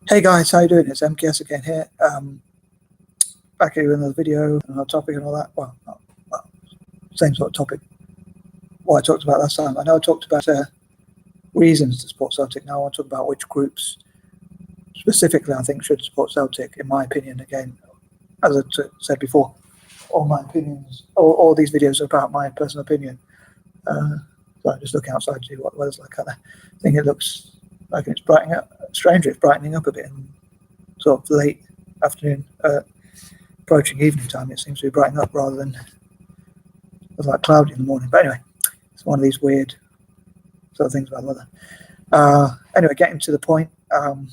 Hey guys, how you doing? It's MKS again here. Back here with another video, another topic and all that. Well, same sort of topic. What I talked about last time. I know I talked about reasons to support Celtic. Now I want to talk about which groups specifically I think should support Celtic, in my opinion. Again, as I said before, all my opinions, all these videos are about my personal opinion. So I'm just looking outside to see what the weather's like out there. I think it looks like it's brightening up. Strangely, it's brightening up a bit in sort of late afternoon, approaching evening time. It seems to be brightening up rather than it was like cloudy in the morning. But anyway, it's one of these weird sort of things about the weather. Anyway, getting to the point, I want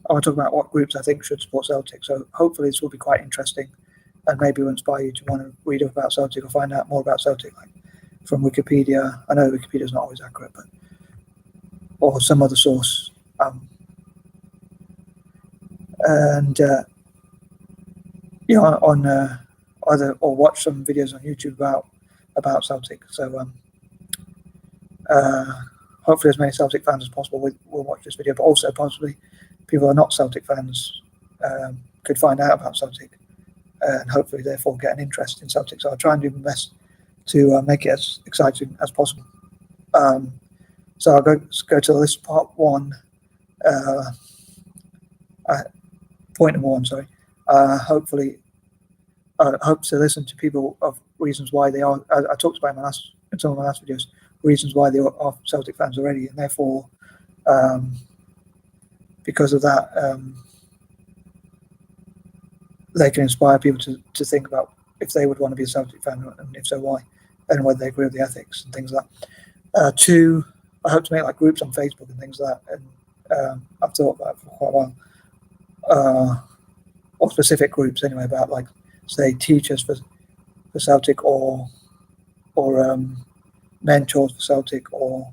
to talk about what groups I think should support Celtic. So hopefully this will be quite interesting and maybe will inspire you to want to read up about Celtic or find out more about Celtic, like from Wikipedia. I know Wikipedia is not always accurate, but or some other source. On either or watch some videos on YouTube about Celtic. So hopefully as many Celtic fans as possible will watch this video, but also possibly people who are not Celtic fans could find out about Celtic and hopefully therefore get an interest in Celtic. So I'll try and do my best to make it as exciting as possible. So I'll go to the list, part one. Point number one, sorry. Hopefully, I hope to listen to people of reasons why they are. I talked about in some of my last videos, reasons why they are Celtic fans already, and therefore, because of that, they can inspire people to think about if they would want to be a Celtic fan, and if so, why, and whether they agree with the ethics and things like that. Two, I hope to make like groups on Facebook and things like that, and I've thought about it for quite a while. Or specific groups anyway, about like say teachers for Celtic or mentors for Celtic or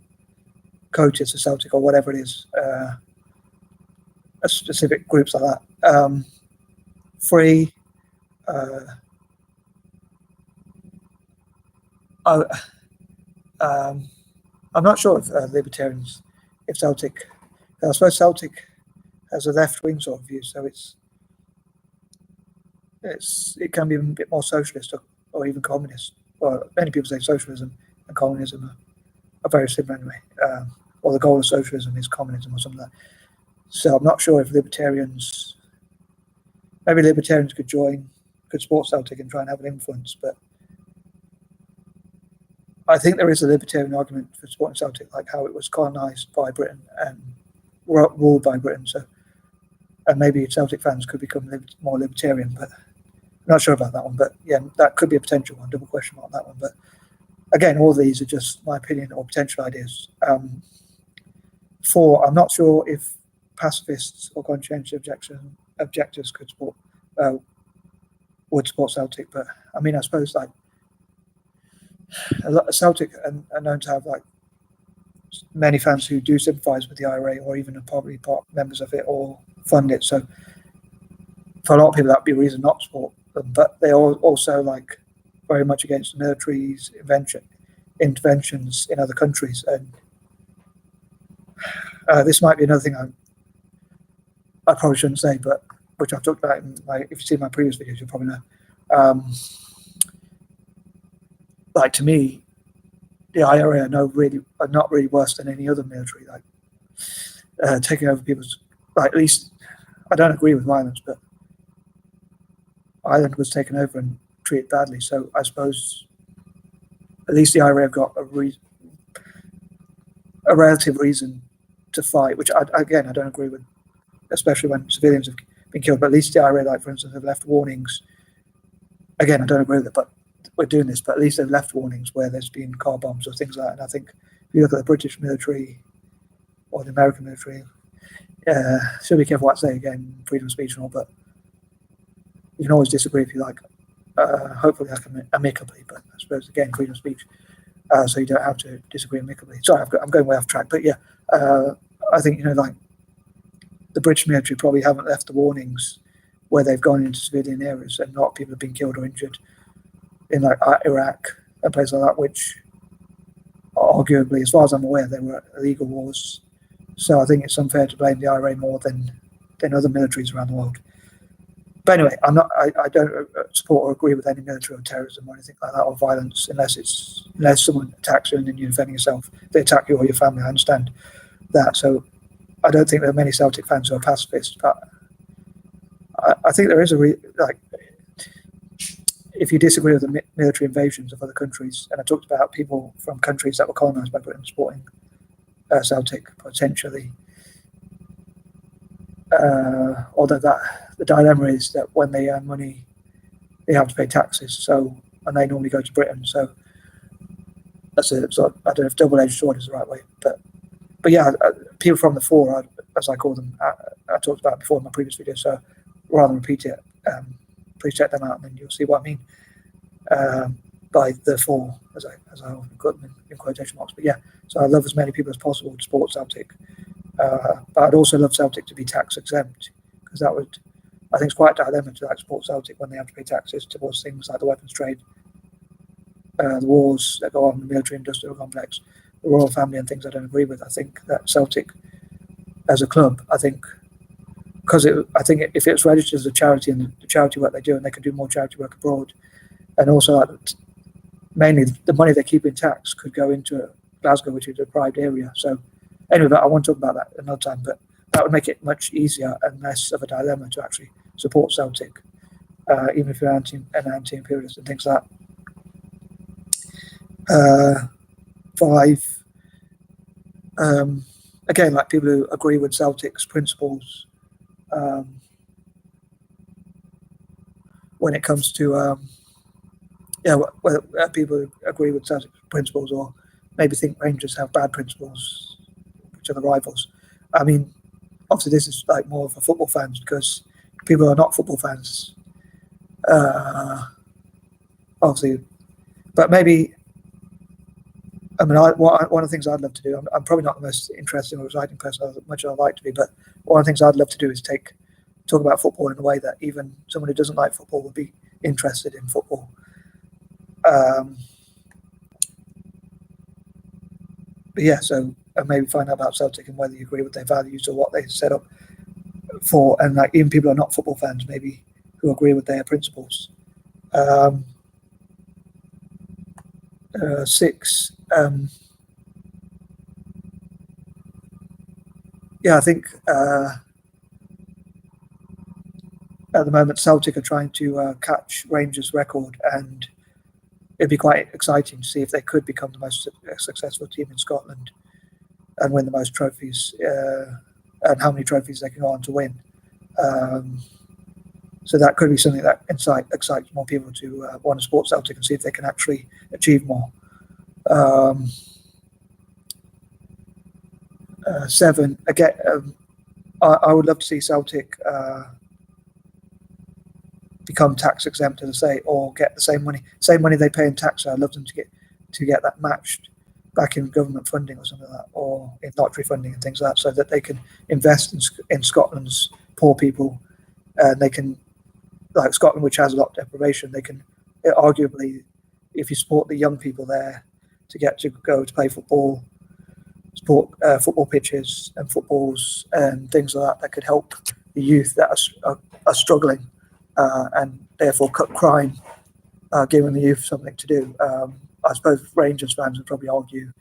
coaches for Celtic or whatever it is, specific groups like that. Three, I'm not sure if libertarians, if Celtic, I suppose Celtic has a left-wing sort of view, so it can be a bit more socialist or even communist. Well, many people say socialism and communism are very similar anyway, or the goal of socialism is communism or something like that. So I'm not sure if maybe libertarians could support Celtic and try and have an influence, but I think there is a libertarian argument for supporting Celtic, like how it was colonised by Britain and ruled by Britain. So, and maybe Celtic fans could become more libertarian, but I'm not sure about that one. But yeah, that could be a potential one. Double question mark on that one. But again, all these are just my opinion or potential ideas. Four, I'm not sure if pacifists or conscientious objectors would support Celtic, but I mean, I suppose like a lot of Celtic are known to have like many fans who do sympathise with the IRA or even are probably part members of it or fund it. So for a lot of people, that would be a reason not to support them. But they are also like very much against the military's interventions in other countries. And this might be another thing I probably shouldn't say, but which I've talked about if you see my previous videos, you'll probably know. Like to me, the IRA are not really worse than any other military. Like taking over people's, like at least I don't agree with violence, but Ireland was taken over and treated badly. So I suppose at least the IRA have got a relative reason to fight, which I don't agree with, especially when civilians have been killed. But at least the IRA, like for instance, have left warnings. Again, I don't agree with it, but we're doing this. But at least they've left warnings where there's been car bombs or things like that. And I think if you look at the British military or the American military, should be careful what I say, again, freedom of speech and all, but you can always disagree if you like. Hopefully amicably, but I suppose again, freedom of speech, so you don't have to disagree amicably. Sorry, I'm going way off track, but yeah, I think like the British military probably haven't left the warnings where they've gone into civilian areas and a lot of people have been killed or injured in like Iraq and places like that, which arguably, as far as I'm aware, they were illegal wars. So I think it's unfair to blame the IRA more than than other militaries around the world. But anyway, I don't support or agree with any military or terrorism or anything like that, or violence, unless someone attacks you and then you're defending yourself. They attack you or your family. I understand that. So I don't think there are many Celtic fans who are pacifists, but I think there is if you disagree with the military invasions of other countries, and I talked about people from countries that were colonised by Britain supporting Celtic potentially, although the dilemma is that when they earn money, they have to pay taxes. So, and they normally go to Britain. So that's a sort of, I don't know if double-edged sword is the right way, but yeah, people from the fore, as I call them, I talked about before in my previous video. So rather than repeat it, please check them out, and then you'll see what I mean by the fore, as I often put them in quotation marks. But yeah, so I love as many people as possible to support Celtic, but I'd also love Celtic to be tax exempt, because that would, I think, it's quite a dilemma to support Celtic when they have to pay taxes towards things like the weapons trade, the wars that go on in the military-industrial complex, the royal family, and things I don't agree with. I think that Celtic, as a club, I think if it's registered as a charity and the charity work they do, and they can do more charity work abroad, and also mainly the money they keep in tax could go into Glasgow, which is a deprived area. So anyway, but I won't talk about that another time, but that would make it much easier and less of a dilemma to actually support Celtic, even if you're an anti-imperialist and things like that. 5, again, like people who agree with Celtic's principles when it comes to whether people who agree with Celtic principles or maybe think Rangers have bad principles, which are the rivals. I mean, obviously this is like more for football fans, because people who are not football fans, obviously, but maybe. I mean, one of the things I'd love to do, I'm probably not the most interesting or exciting person as much as I'd like to be, but one of the things I'd love to do is talk about football in a way that even someone who doesn't like football would be interested in football. But yeah, so maybe find out about Celtic and whether you agree with their values or what they set up for, and like even people who are not football fans, maybe who agree with their principles. 6. I think at the moment Celtic are trying to catch Rangers' record, and it'd be quite exciting to see if they could become the most successful team in Scotland and win the most trophies, and how many trophies they can go on to win. So that could be something that excites more people to want to support Celtic and see if they can actually achieve more. 7, again, I would love to see Celtic become tax exempt, as I say, or get the same money they pay in tax. I'd love them to get that matched back in government funding or something like that, or in lottery funding and things like that, so that they can invest in Scotland's poor people, and they can, like Scotland, which has a lot of deprivation, they can arguably, if you support the young people there to get to go to play football, support football pitches and footballs and things like that, that could help the youth that are struggling, and therefore cut crime, giving the youth something to do. I suppose Rangers fans would probably argue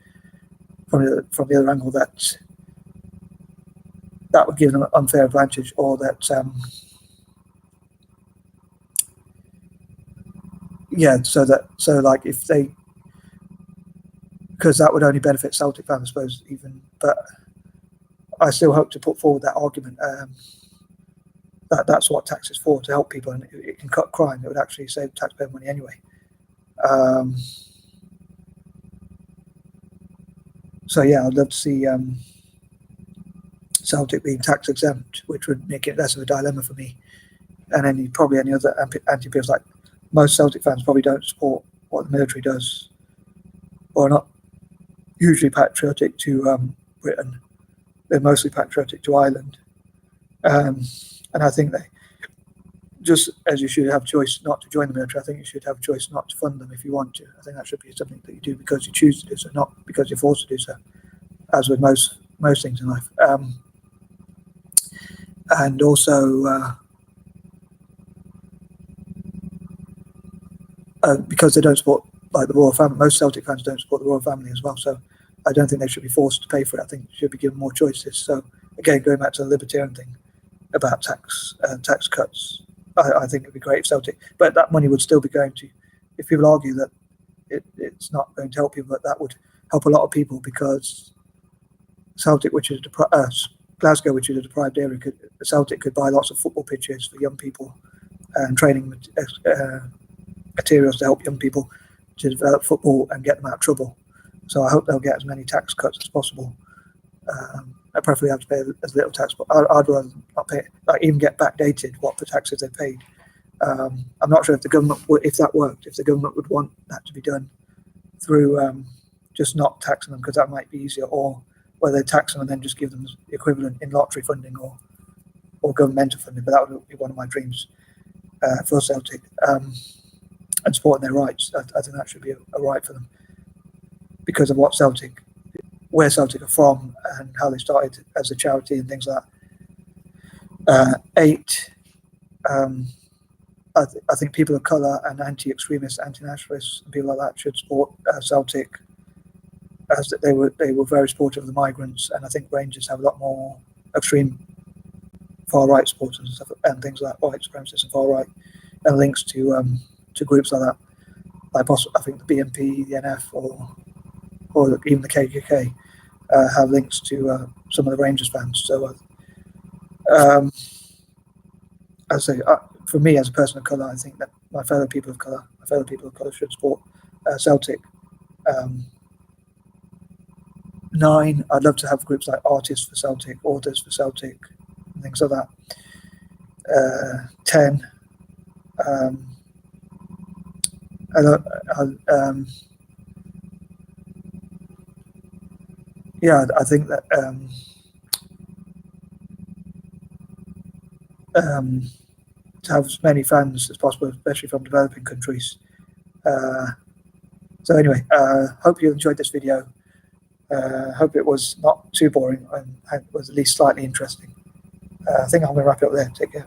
from the other angle that would give them an unfair advantage, or that so like if they, because that would only benefit Celtic fans, I suppose, even, but I still hope to put forward that argument, that's what tax is for, to help people, and it can cut crime. It would actually save taxpayer money anyway. So yeah, I'd love to see Celtic being tax exempt, which would make it less of a dilemma for me, and any other anti-imperialists. Like most Celtic fans probably don't support what the military does, or are not hugely patriotic to Britain. They're mostly patriotic to Ireland, and I think they, just as you should have a choice not to join the military, I think you should have a choice not to fund them if you want to. I think that should be something that you do because you choose to do so, not because you're forced to do so, as with most things in life. and also because they don't support like the royal family. Most Celtic fans don't support the royal family as well, so I don't think they should be forced to pay for it. I think they should be given more choices. So again, going back to the libertarian thing about tax cuts, I think it'd be great if Celtic, but that money would still be going to, if people argue that it's not going to help people, but that would help a lot of people, because Celtic, which is Glasgow, which is a deprived area, Celtic could buy lots of football pitches for young people and training materials to help young people to develop football and get them out of trouble. So I hope they'll get as many tax cuts as possible. I preferably have to pay as little tax, but I'd rather not pay, like even get backdated what the taxes they paid. I'm not sure if the government would, if that worked, if the government would want that to be done through just not taxing them, because that might be easier, or whether they tax them and then just give them the equivalent in lottery funding or governmental funding. But that would be one of my dreams for Celtic, and supporting their rights. I think that should be a right for them, because of where Celtic are from and how they started as a charity and things like that. 8, I think people of colour and anti-extremists, anti-nationalists, and people like that should support Celtic, as they were very supportive of the migrants, and I think Rangers have a lot more extreme far-right supporters and stuff, and things like white supremacists and far-right, and links to groups like that. Like I think the BNP, the NF, or even the KKK have links to some of the Rangers fans. So, as I say, for me as a person of colour, I think that my fellow people of colour should support Celtic. 9, I'd love to have groups like Artists for Celtic, Authors for Celtic, and things like that. 10, yeah, I think that to have as many fans as possible, especially from developing countries. So anyway, hope you enjoyed this video. Hope it was not too boring and was at least slightly interesting. I think I'm going to wrap it up there. Take care.